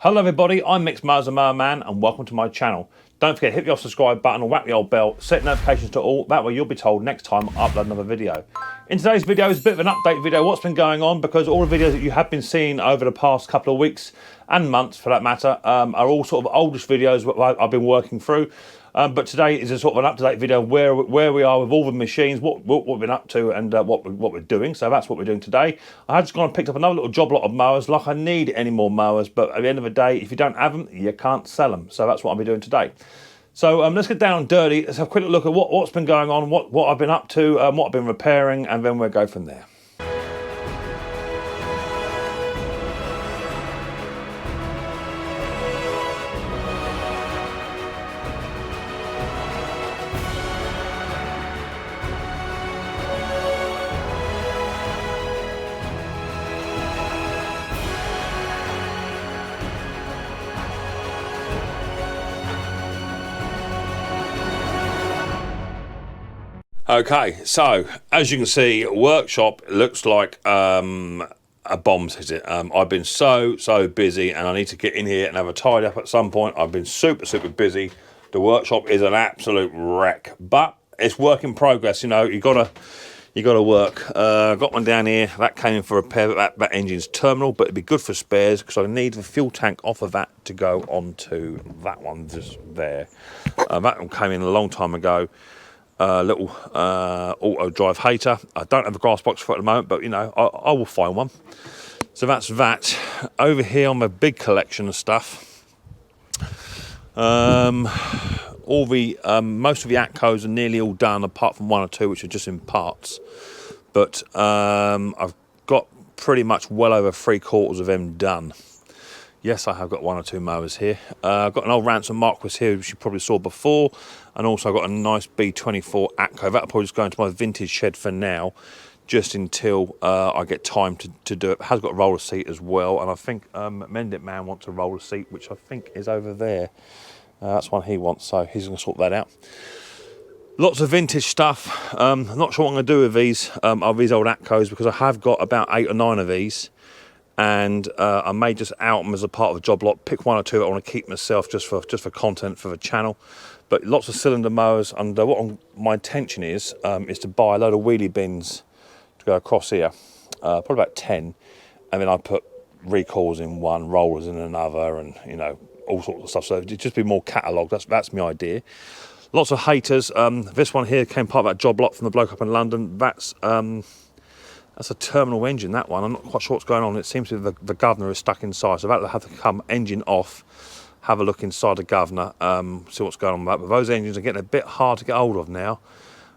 Hello everybody, I'm Mowers the Mower Man and welcome to my channel. Don't forget, hit the subscribe button or whack the old bell, set notifications to all, that way you'll be told next time I upload another video. In today's video is a bit of an update video, what's been going on, because all the videos that you have been seeing over the past couple of weeks and months for that matter are all sort of oldish videos that I've been working through. But today is a sort of an up-to-date video where we are with all the machines, what we've been up to and what we're doing. So that's what we're doing today. I had just gone and picked up another little job lot of mowers, like I need any more mowers, but at the end of the day, if you don't have them, you can't sell them. So that's what I'll be doing today. So let's get down and dirty. Let's have a quick look at what's been going on, what I've been up to, what I've been repairing, and then we'll go from there. Okay, so as you can see, workshop looks like a bomb's hit it. I've been so busy and I need to get in here and have a tidy up at some point. I've been super busy. The workshop is an absolute wreck, but it's work in progress. You know, you gotta work. Got one down here that came in for repair. That engine's terminal, but it'd be good for spares because I need the fuel tank off of that to go onto that one just there. That one came in a long time ago. Little auto drive hater. I don't have a grass box for it at the moment, but you know, I will find one. So that's that. Over here on my big collection of stuff, all the most of the Atcos are nearly all done, apart from one or two which are just in parts. But I've got pretty much well over 3/4 of them done. Yes, I have got one or two mowers here. I've got an old Ransom Marquis here, which you probably saw before, and also I've got a nice B24 Atco. That'll probably just go into my vintage shed for now, just until I get time to do it. It has got a roller seat as well, and I think Mend It Man wants a roller seat, which I think is over there. That's one he wants, so he's going to sort that out. Lots of vintage stuff. I'm not sure what I'm going to do with these old Atcos, because I have got about 8 or 9 of these. And I may just out them as a part of a job lot, pick one or two I want to keep myself just for content for the channel. But lots of cylinder mowers, and my intention is to buy a load of wheelie bins to go across here, probably about 10, and then I put recoils in one, rollers in another, and you know, all sorts of stuff. So it'd just be more catalogue. That's my idea. Lots of haters. This one here came part of that job lot from the bloke up in London. That's a terminal engine, that one. I'm not quite sure what's going on. It seems to be the governor is stuck inside, so that'll have to come engine off, have a look inside the governor, see what's going on with that. But those engines are getting a bit hard to get hold of now.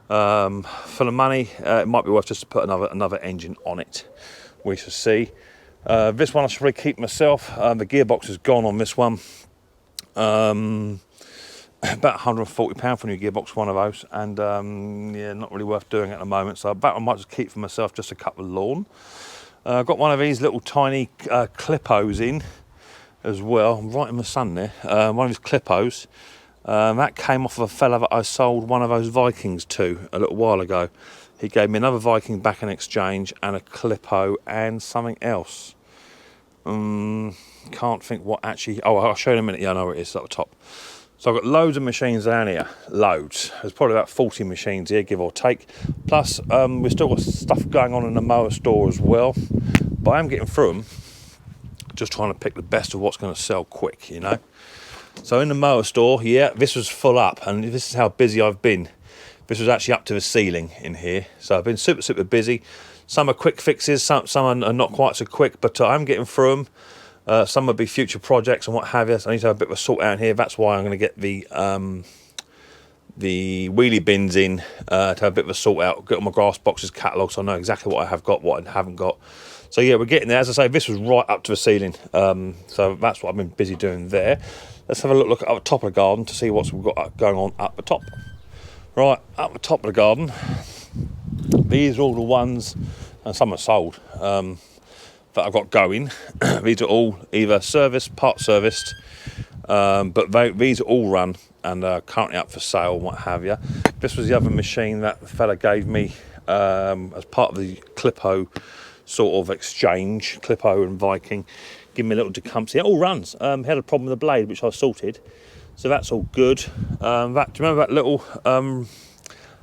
For the money, it might be worth just to put another engine on it. We shall see. This one I should probably keep myself. The gearbox is gone on this one. About £140 for a new gearbox, one of those, and yeah, not really worth doing at the moment, so that I might just keep for myself just to cut the lawn. I've got one of these little tiny clippos in as well. I'm right in the sun there. One of these clippos that came off of a fella that I sold one of those Vikings to a little while ago. He gave me another Viking back in exchange, and a clippo and something else. Can't think what actually. Oh, I'll show you in a minute. Yeah, I know where it is. It's at the top. So I've got loads of machines down here, loads. There's probably about 40 machines here, give or take. Plus, we've still got stuff going on in the mower store as well. But I am getting through them, just trying to pick the best of what's going to sell quick, you know. So in the mower store, yeah, this was full up, and this is how busy I've been. This was actually up to the ceiling in here. So I've been super busy. Some are quick fixes, some are not quite so quick, but I'm getting through them. Some would be future projects and what have you. So I need to have a bit of a sort out here. That's why I'm going to get the wheelie bins in to have a bit of a sort out. Get all my grass boxes catalogued so I know exactly what I have got, what I haven't got. So yeah, we're getting there. As I say, this was right up to the ceiling. So that's what I've been busy doing there. Let's have a look at the top of the garden to see what we've got going on up the top. Right, up the top of the garden. These are all the ones, and some are sold. That I've got going. These are all either serviced, part serviced, but these are all run and currently up for sale and what have you. This was the other machine that the fella gave me as part of the Clippo sort of exchange. Clippo and Viking give me a little decump. It all runs. Had a problem with the blade, which I sorted, so that's all good. Do you remember that little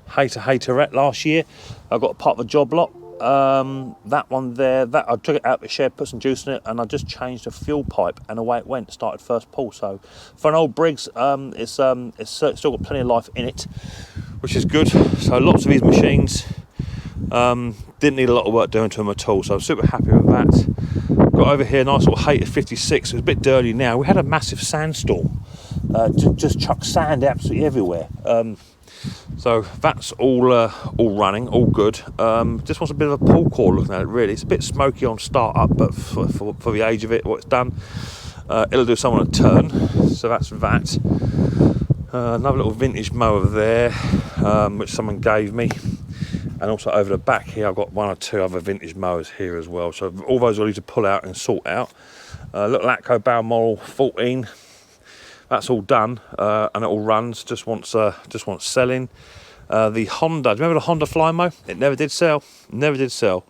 haterette last year? I got a part of a job lot. That one there, that I took it out of the shed, put some juice in it, and I just changed the fuel pipe, and away it went. Started first pull. So for an old Briggs, it's still got plenty of life in it, which is good. So lots of these machines didn't need a lot of work doing to them at all. So I'm super happy with that. Got over here, nice little Hater 56. It's a bit dirty now. We had a massive sandstorm, just chucked sand absolutely everywhere. So that's all running, all good. Just wants a bit of a pull core looking at it, really. It's a bit smoky on start up, but for the age of it, what it's done, it'll do some on a turn. So that's that. Another little vintage mower there, which someone gave me. And also over the back here, I've got one or two other vintage mowers here as well. So all those I need to pull out and sort out. Little Atco Balmoral 14. That's all done, and it all runs. Just wants selling. The Honda. Do you remember the Honda Flymo? It never did sell. Never did sell.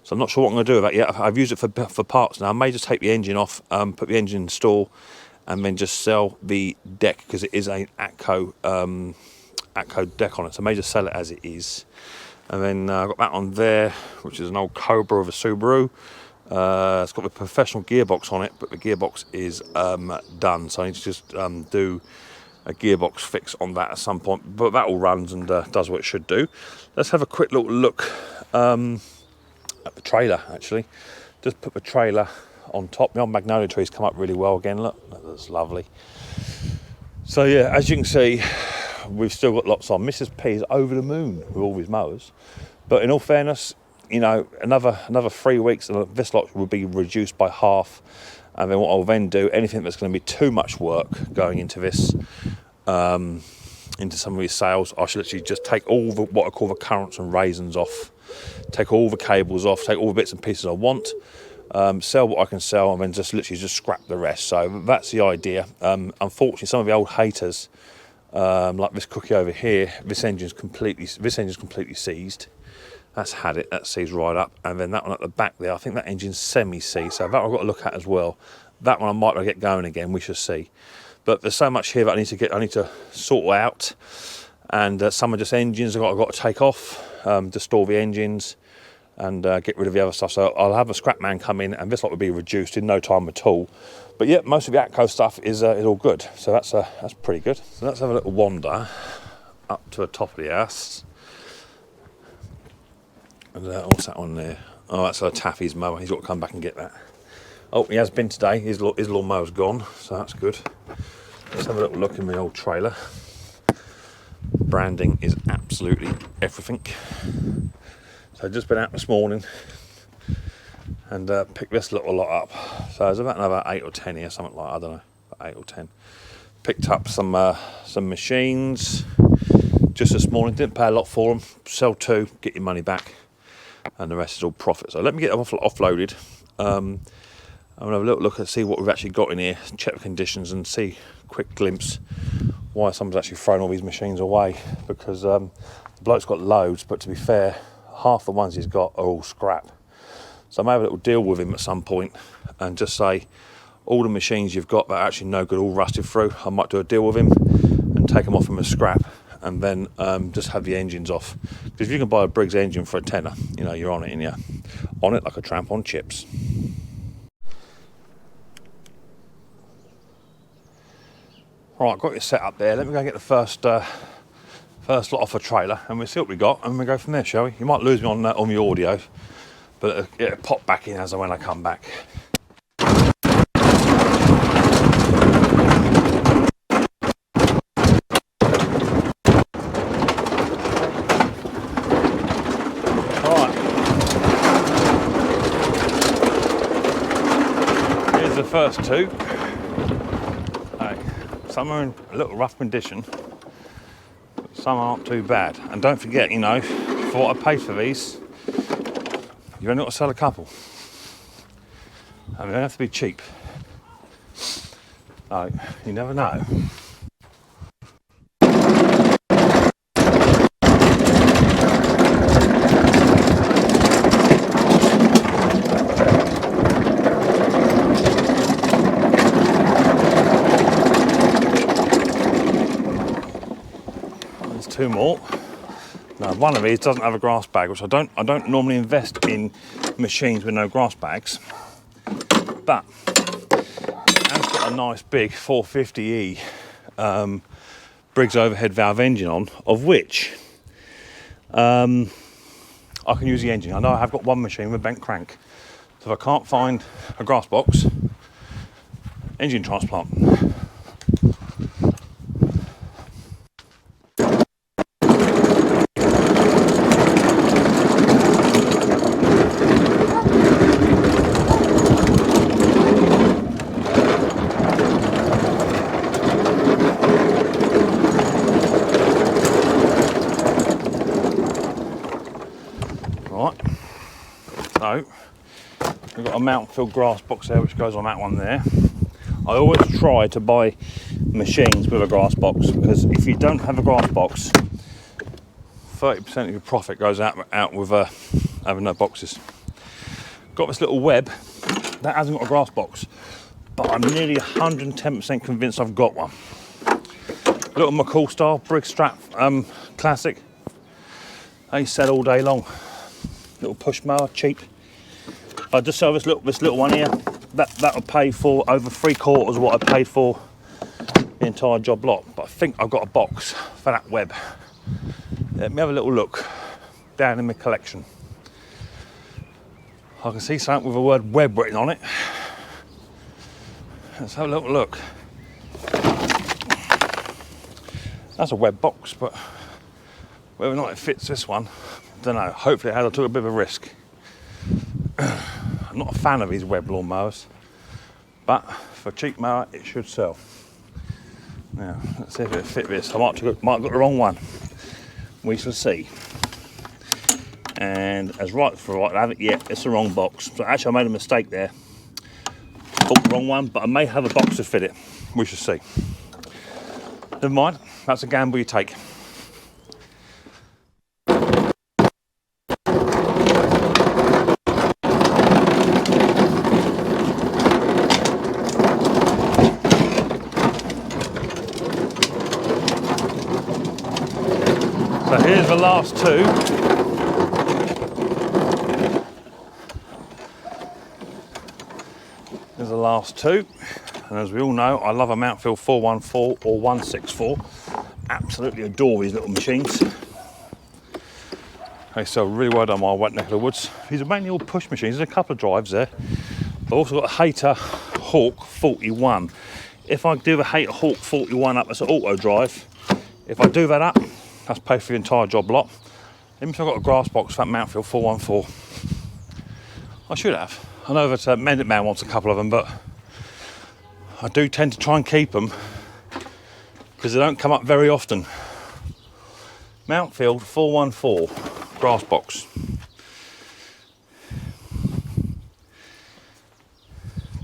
So I'm not sure what I'm going to do with that yet. I've used it for parts now. I may just take the engine off, put the engine in store, and then just sell the deck, because it is an Atco deck on it. So I may just sell it as it is. And then I've got that on there, which is an old Cobra of a Subaru. It's got the professional gearbox on it, but the gearbox is done. So I need to just do a gearbox fix on that at some point. But that all runs and does what it should do. Let's have a quick little look at the trailer, actually. Just put the trailer on top. The old magnolia trees come up really well again. Look, that's lovely. So yeah, as you can see, we've still got lots on. Mrs. P is over the moon with all these mowers. But in all fairness, you know, another 3 weeks and this lot will be reduced by half. And then what I'll then do, anything that's going to be too much work going into this, into some of these sales, I should literally just take all the, what I call the currents and raisins off, take all the cables off, take all the bits and pieces I want, sell what I can sell, and then just literally just scrap the rest. So that's the idea. Unfortunately, some of the old haters, like this cookie over here, this engine's completely seized. That's had it, that seized right up. And then that one at the back there, I think that engine's semi-seized, so that one I've got to look at as well. That one I might get going again, we shall see. But there's so much here that I need to sort out. And some are just engines I've got to take off, to store the engines and get rid of the other stuff. So I'll have a scrap man come in, and this lot will be reduced in no time at all. But yeah, most of the Atco stuff is all good. So that's pretty good. So let's have a little wander up to the top of the house. And what's that on there? Oh, that's a Taffy's mower. He's got to come back and get that. Oh, he has been today. His lawnmower's gone, so that's good. Let's have a little look in the old trailer. Branding is absolutely everything. So I've just been out this morning and picked this little lot up. So there's about another 8 or 10 here, something like, I don't know, 8 or 10. Picked up some machines just this morning. Didn't pay a lot for them. Sell 2, get your money back, and the rest is all profit. So let me get them offloaded. I'm going to have a little look and see what we've actually got in here, check the conditions, and see a quick glimpse why someone's actually thrown all these machines away. Because the bloke's got loads, but to be fair, half the ones he's got are all scrap. So I may have a little deal with him at some point and just say, all the machines you've got that are actually no good, all rusted through, I might do a deal with him and take them off him as scrap, and then just have the engines off. Because if you can buy a Briggs engine for a tenner, you know, you're on it, and you're on it like a tramp on chips. Right, got it set up there. Let me go get the first lot off a trailer, and we'll see what we got, and we'll go from there, shall we? You might lose me on the audio, but it'll pop back in as and when I come back. The first 2, some are in a little rough condition, but some aren't too bad. And don't forget, you know, for what I paid for these, you've only got to sell a couple. I mean, they don't have to be cheap. So, you never know. 2 more. Now, one of these doesn't have a grass bag, which I don't normally invest in machines with no grass bags, but it has got a nice big 450E Briggs overhead valve engine on, of which I can use the engine. I know I have got one machine with bent crank, so if I can't find a grass box, engine transplant. So we've got a mount filled grass box there which goes on that one there. I always try to buy machines with a grass box, because if you don't have a grass box, 30% of your profit goes out with having no boxes. Got this little web that hasn't got a grass box, but I'm nearly 110% convinced I've got one. Little McCall style Briggs strap classic. They sell all day long. Little push mower, cheap. I just sell this little one here. That'll pay for over 3/4 of what I paid for the entire job lot. But I think I've got a box for that web. Let me have a little look down in my collection. I can see something with the word web written on it. Let's have a little look. That's a web box, but whether or not it fits this one, I don't know. Hopefully it has. I took a bit of a risk. I'm not a fan of these web lawn mowers, but for a cheap mower it should sell. Now let's see if it fit this. I might have got the wrong one. We shall see. And as right for right, I have it. Yeah, it's the wrong box. So actually I made a mistake there. Bought the wrong one, but I may have a box to fit it. We shall see. Never mind. That's a gamble you take. So here's the last two. There's the last two. And as we all know, I love a Mountfield 414 or 164. Absolutely adore these little machines. They sell really well down my wet neck of the woods. These are mainly all push machines. There's a couple of drives there. I've also got a Hayter Hawk 41. If I do the Hayter Hawk 41 up, it's an auto drive. If I do that up, that's paid for the entire job lot. Even if I've got a grass box for that Mountfield 414. I should have. I know that Mendip Man wants a couple of them, but I do tend to try and keep them because they don't come up very often. Mountfield 414 grass box.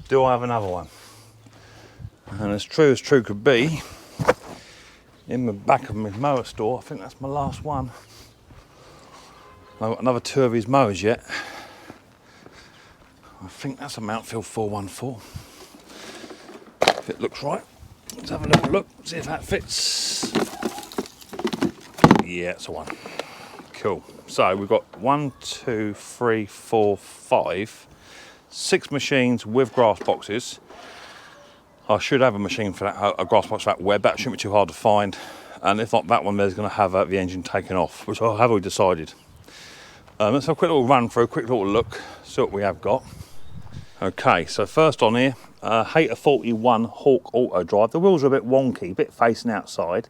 Do I have another one? And as true could be, in the back of my mower store, I think that's my last one. I've got another 2 of these mowers yet. I think that's a Mountfield 414. If it looks right. Let's have a little look, see if that fits. Yeah, it's a one. Cool. So we've got 1, 2, 3, 4, 5, 6 machines with grass boxes. I should have a machine for that, a grass box for that web. That shouldn't be too hard to find. And if not that one, there's going to have the engine taken off, which I have already decided. Let's have a quick little run through, a quick little look, see what we have got. Okay, so first on here, Hayter 41 Hawk Auto Drive. The wheels are a bit wonky, a bit facing outside,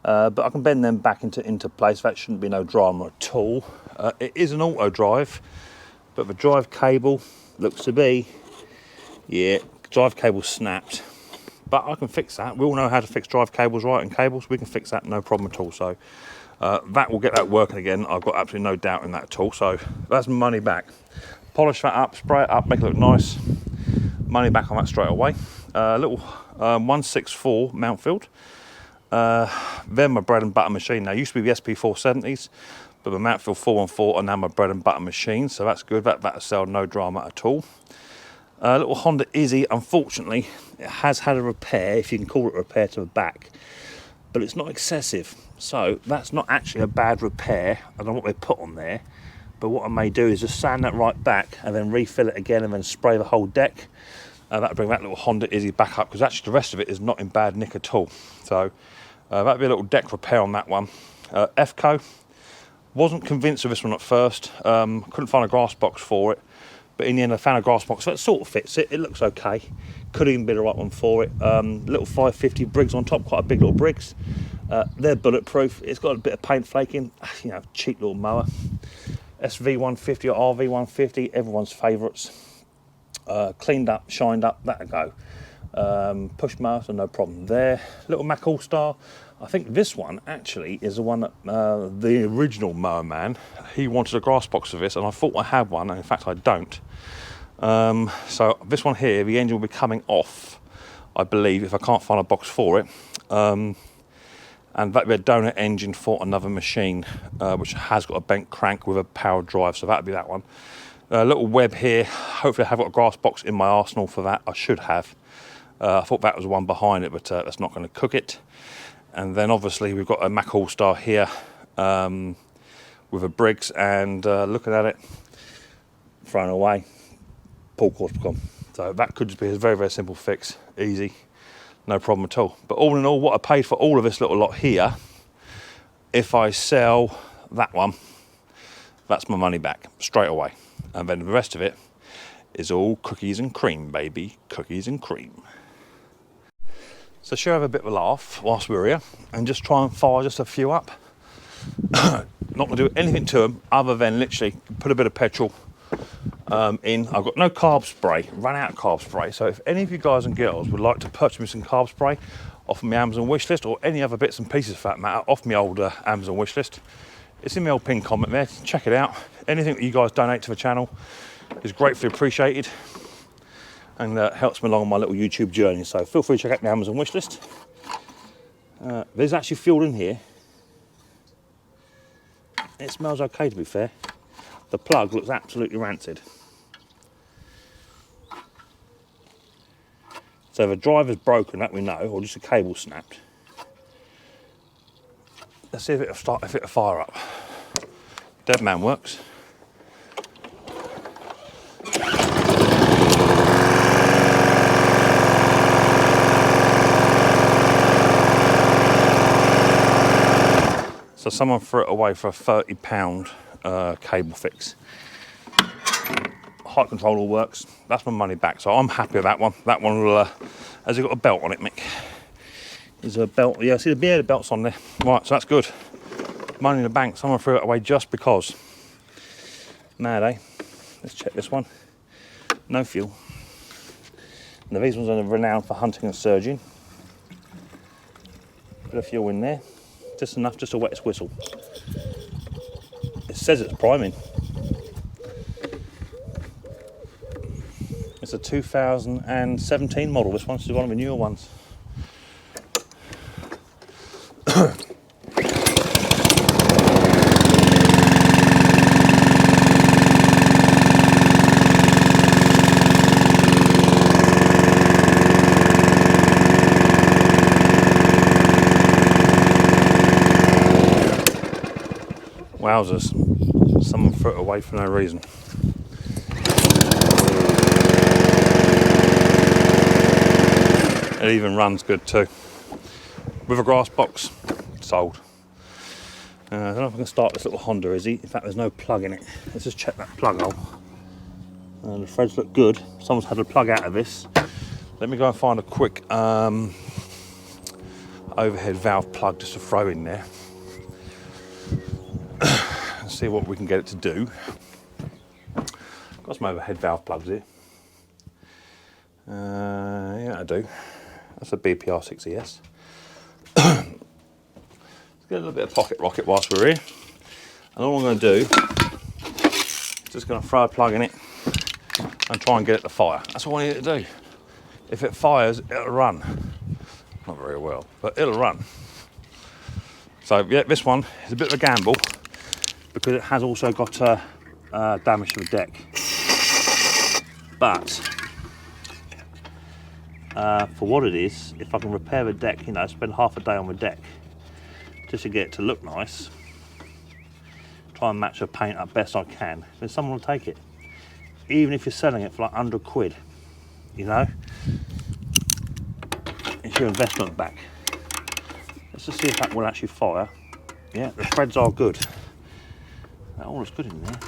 but I can bend them back into place. That shouldn't be no drama at all. It is an auto drive, but the drive cable looks to be, yeah, drive cable snapped, but I can fix that. We all know how to fix drive cables right and cables. We can fix that, no problem at all. So that will get that working again. I've got absolutely no doubt in that at all. So that's money back. Polish that up, spray it up, make it look nice. Money back on that straight away. Little 164 Mountfield. They're my bread and butter machine now. Used to be the SP470s, but the Mountfield 414 are now my bread and butter machine. So that's good. That'll sell, no drama at all. Little Honda Izzy, unfortunately, it has had a repair, if you can call it a repair, to the back. but it's not excessive. So that's not actually a bad repair. I don't know what they put on there, but what I may do is just sand that right back and then refill it again and then spray the whole deck. That'll bring that little Honda Izzy back up, because actually the rest of it is not in bad nick at all. So that'll be a little deck repair on that one. FCO, wasn't convinced of this one at first. Couldn't find a grass box for it, but in the end I found a grass box, so it sort of fits it. It looks okay. Could even be the right one for it. Little 550 Briggs on top, quite a big little Briggs. They're bulletproof. It's got a bit of paint flaking, you know, cheap little mower. SV150 or RV150, everyone's favourites. Cleaned up, shined up, that'll go. Push mower, so no problem there. Little Mac All-Star. I think this one actually is the one that the original mower man, he wanted a grass box of this, and I thought I had one, and in fact I don't. So this one here, the engine will be coming off, I believe, if I can't find a box for it. And that'll be a donor engine for another machine, which has got a bent crank with a power drive, so that'll be that one. A little web here. Hopefully I have got a grass box in my arsenal for that. I should have. I thought that was the one behind it, but that's not going to cook it. And then obviously we've got a Mac All-Star here with a Briggs, and looking at it, thrown away, pull cord's gone. So that could just be a very, very simple fix, easy, no problem at all. But all in all, what I paid for all of this little lot here, if I sell that one, that's my money back straight away. And then the rest of it is all cookies and cream, baby, cookies and cream. So shall have a bit of a laugh whilst we're here and just try and fire just a few up. Not going to do anything to them other than literally put a bit of petrol in. I've got no carb spray, run out of carb spray. So if any of you guys and girls would like to purchase me some carb spray off my Amazon wish list, or any other bits and pieces for that matter off my old Amazon wish list, it's in my old pinned comment there. Check it out. Anything that you guys donate to the channel is gratefully appreciated, and helps me along on my little YouTube journey. So feel free to check out my Amazon wish list. There's actually fuel in here. It smells okay, to be fair. The plug looks absolutely rancid. So the driver's broken, that we know, or just a cable snapped. Let's see if it'll start, if it'll fire up. Dead man works. So someone threw it away for a £30 cable fix. Height control all works. That's my money back, so I'm happy with that one. That one will, has it got a belt on it, Mick? There's a belt, yeah, see the belt's on there. Right, so that's good. Money in the bank. Someone threw it away just because. Mad, eh? Let's check this one. No fuel. Now these ones are renowned for hunting and surging. Bit of fuel in there. Just enough, just to wet its whistle. It says it's priming. It's a 2017 model. This one's one of the newer ones. Wowzers, someone threw it away for no reason. It even runs good too. With a grass box, sold. I don't know if I can start this little Honda Izzy. In fact, there's no plug in it. Let's just check that plug hole. The threads look good. Someone's had a plug out of this. Let me go and find a quick overhead valve plug just to throw in there. See what we can get it to do. Got some overhead valve plugs here. Yeah, I do. That's a BPR 6ES. Let's get a little bit of pocket rocket whilst we're here. And all I'm going to do is just going to throw a plug in it and try and get it to fire. That's all I need it to do. If it fires, it'll run. Not very well, but it'll run. So yeah, this one is a bit of a gamble, because it has also got damage to the deck. But for what it is. If I can repair the deck, you know, spend half a day on the deck just to get it to look nice, try and match the paint up best I can, then someone will take it. Even if you're selling it for like 100 quid, you know, it's your investment back. Let's just see if that will actually fire. Yeah, the threads are good. That all looks good in there.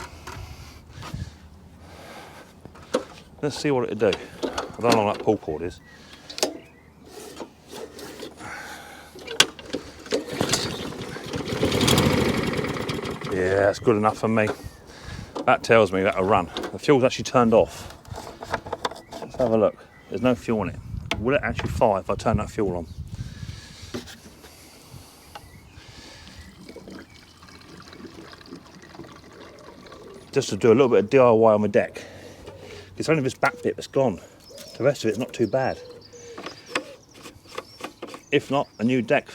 Let's see what it'll do. I don't know how long that pull cord is. Yeah, that's good enough for me. That tells me that'll run. The fuel's actually turned off. Let's have a look. There's no fuel in it. Will it actually fire if I turn that fuel on? Just to do a little bit of DIY on the deck. It's only this back bit that's gone. The rest of it's not too bad. If not, a new deck,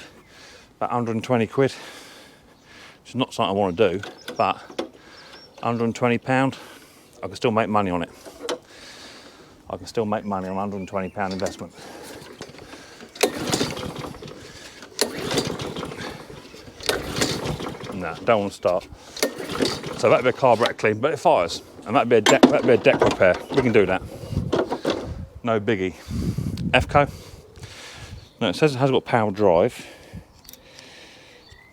about 120 quid. Which is not something I want to do, but £120, I can still make money on it. I can still make money on £120 investment. Nah, don't want to start. So that'd be a carburetor clean, but it fires, and that'd be a deck repair. We can do that. No biggie. FCO. No, it says it has got power drive,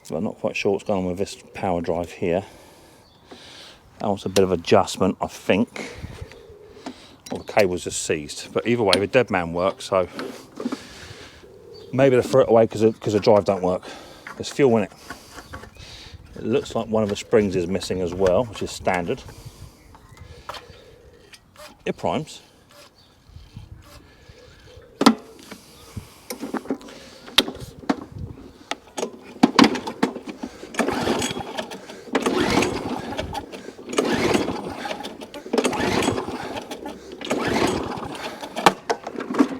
but I'm not quite sure what's going on with this power drive here. That wants a bit of adjustment, I think. Or the cable's just seized. But either way, the dead man works, so maybe they threw it away because the drive don't work. There's fuel in it. It looks like one of the springs is missing as well, which is standard. It primes.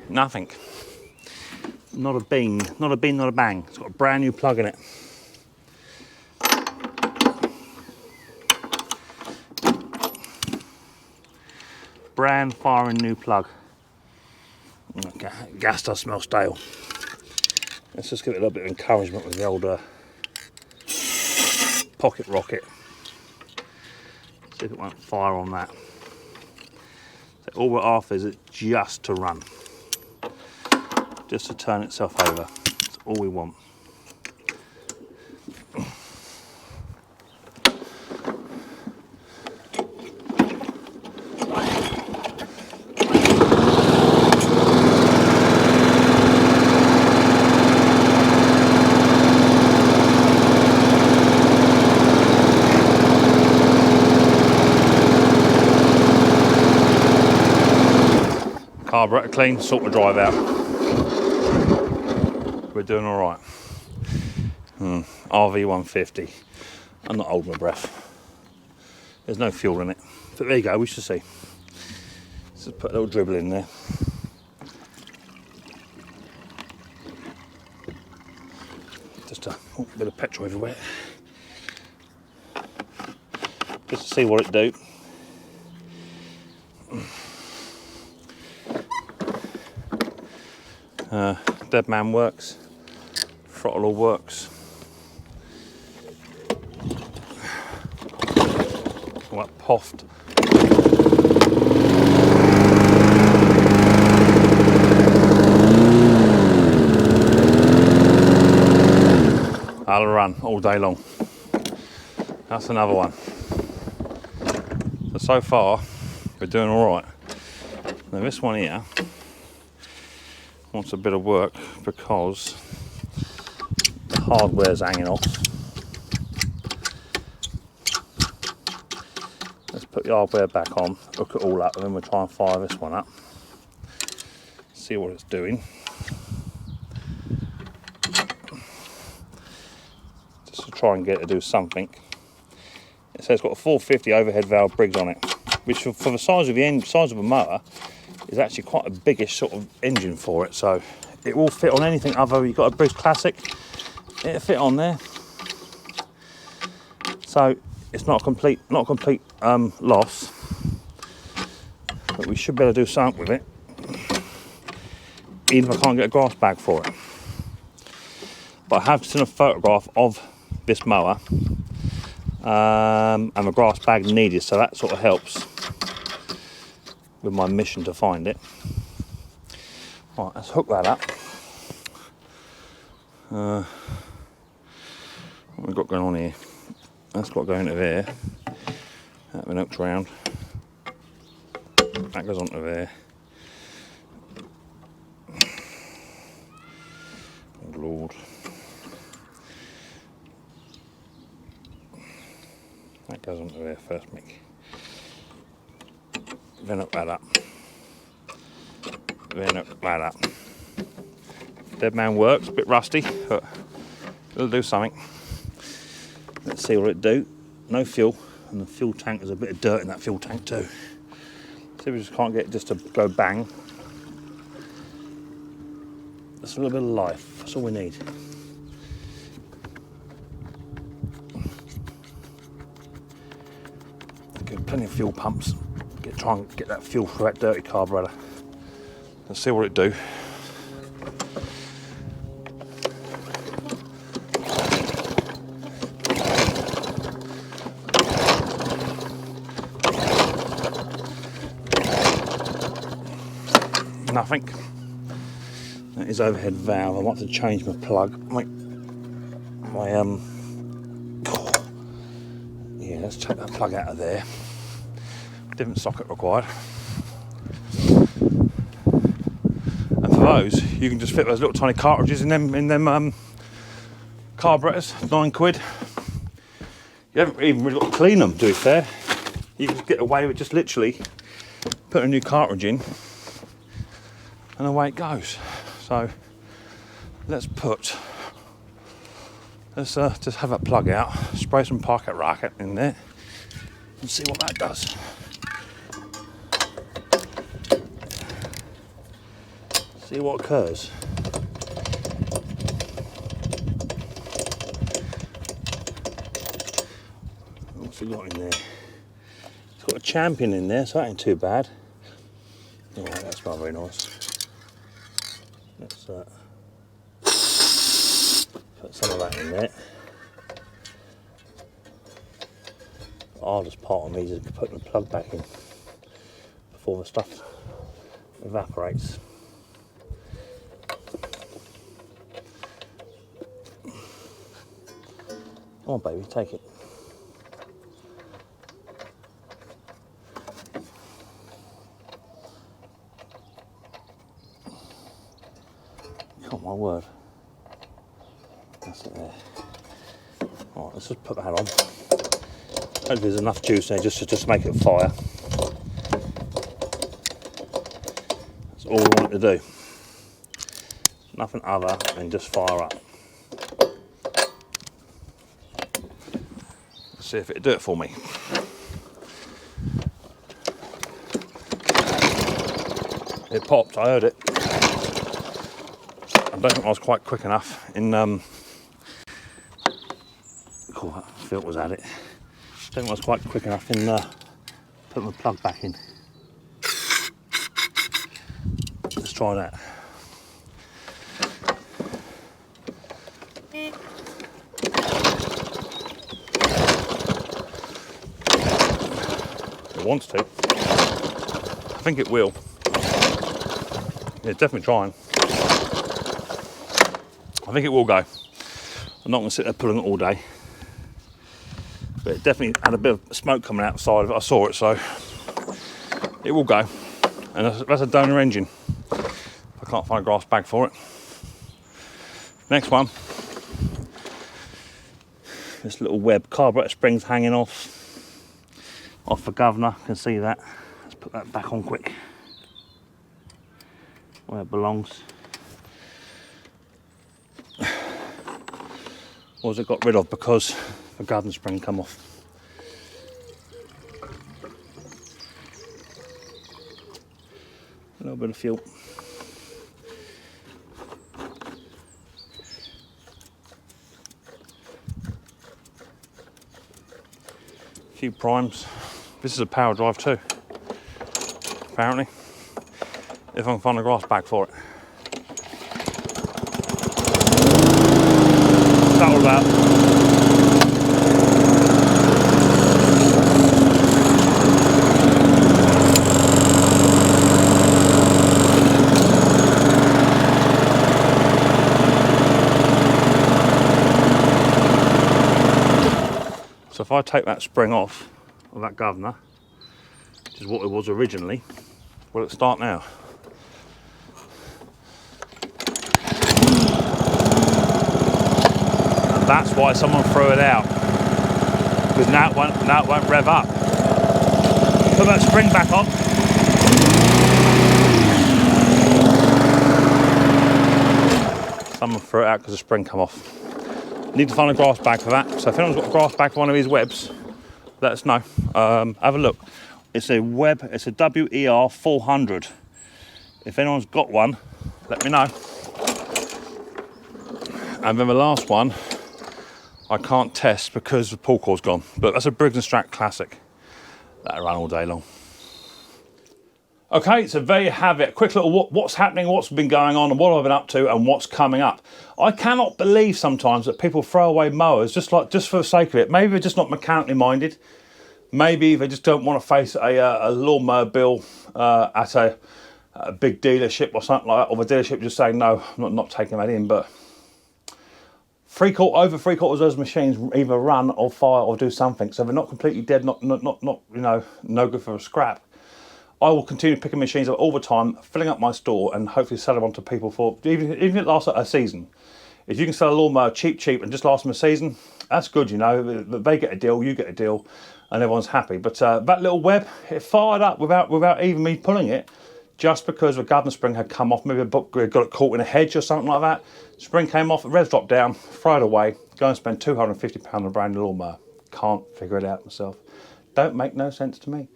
Nothing. Not a bean, not a bean, not a bang. It's got a brand new plug in it. Brand firing new plug. Okay, gas does smell stale. Let's just give it a little bit of encouragement with the old pocket rocket. See if it won't fire on that. So all we're after is it just to run. Just to turn itself over. That's all we want. Carburetor clean, sort the drive out. We're doing all right. RV 150. I'm not holding my breath. There's no fuel in it. But there you go, we should see. Let's just put a little dribble in there. Just a bit of petrol everywhere. Just to see what it do. Dead man works. Throttle all works. All that poft. I'll run all day long. That's another one. So far, we're doing all right. Now this one here wants a bit of work because the hardware's hanging off. Let's put the hardware back on, hook it all up, and then we'll try and fire this one up. See what it's doing. Just to try and get it to do something. It says it's got a 450 overhead valve Briggs on it, which for the size of the motor is actually quite a biggish sort of engine for it, so it will fit on anything other. You've got a Briggs Classic, it'll fit on there. So it's not a complete loss, but we should be able to do something with it. even if I can't get a grass bag for it. But I have seen a photograph of this mower and a grass bag needed, so that sort of helps with my mission to find it. Right, let's hook that up. What have we got going on here? That's got to go into there. That one hooks round. That goes onto there. Oh Lord. That goes onto there first, Mick. Then hook that up. Then hook that up. Dead man works, a bit rusty, but it'll do something. Let's see what it do. No fuel, and the fuel tank, there's a bit of dirt in that fuel tank too. See if we just can't get it just to go bang. Just a little bit of life, that's all we need. Get plenty of fuel pumps. Try and get that fuel through that dirty carburetor. Let's see what it do. Nothing. That is overhead valve. I want to change my plug. Yeah, let's take that plug out of there. Different socket required. And for those, you can just fit those little tiny cartridges in them carburetors. £9. You haven't even really got to clean them, to be fair. You can get away with just literally putting a new cartridge in, and away it goes. So let's just have that plug out, spray some pocket rocket in there, and see what that does. See what occurs. What's it got in there? It's got a champion in there, so that ain't too bad. Oh, that's not very nice. Let's put some of that in there. The hardest part of me is putting the plug back in before the stuff evaporates. Come on, baby, take it. Oh my word. That's it there. Alright, let's just put that on. Hopefully there's enough juice there just to make it fire. That's all we want it to do. Nothing other than just fire up. Let's see if it'll do it for me. It popped, I heard it. I don't think I was quite quick enough in cool, that filter's at it. I don't think I was quite quick enough in putting the plug back in. Let's try that. It wants to. I think it will. Yeah, it's definitely trying. I think it will go. I'm not going to sit there pulling it all day. But it definitely had a bit of smoke coming outside of it. I saw it, so it will go. And that's a donor engine. I can't find a grass bag for it. Next one. This little web carburetor springs hanging off the governor. You can see that. Let's put that back on quick. Where it belongs. Or was it got rid of because the garden spring come off? A little bit of fuel. A few primes. This is a power drive too, apparently. If I can find a grass bag for it. if I take that spring off of that governor, which is what it was originally, will it start now? And that's why someone threw it out, because now it won't rev up. Put that spring back on. Someone threw it out because the spring come off. Need to find a grass bag for that. So if anyone's got a grass bag for one of these webs, let us know. Have a look. It's a web, it's a WER 400. If anyone's got one, let me know. And then the last one, I can't test because the pull cord's gone. But that's a Briggs & Stratton classic. That'll run all day long. Okay, so there you have it. A quick little what's happening, what's been going on, and what I've been up to, and what's coming up. I cannot believe sometimes that people throw away mowers just for the sake of it. Maybe they're just not mechanically minded. Maybe they just don't want to face a lawnmower bill at a big dealership or something like that, or the dealership just saying no, I'm not taking that in. But over three quarters of those machines either run or fire or do something, so they're not completely dead, not no good for a scrap. I will continue picking machines up all the time, filling up my store, and hopefully sell them on to people for, even if it lasts a season. If you can sell a lawnmower cheap and just last them a season, that's good, you know. They get a deal, you get a deal, and everyone's happy. But that little web, it fired up without even me pulling it, just because the governor spring had come off. Maybe I got it caught in a hedge or something like that. Spring came off, the revs dropped down, fried away, go and spend £250 on a brand new lawnmower. Can't figure it out myself. Don't make no sense to me.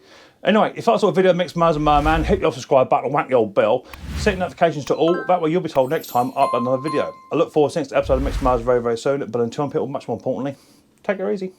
Anyway, if that's sort of video Mixed Mowers and Mower Man, hit the subscribe button and whack the old bell. Set notifications to all, that way you'll be told next time I upload another video. I look forward to the next episode of Mixed Mowers very, very soon, but until then, people, much more importantly, take it easy.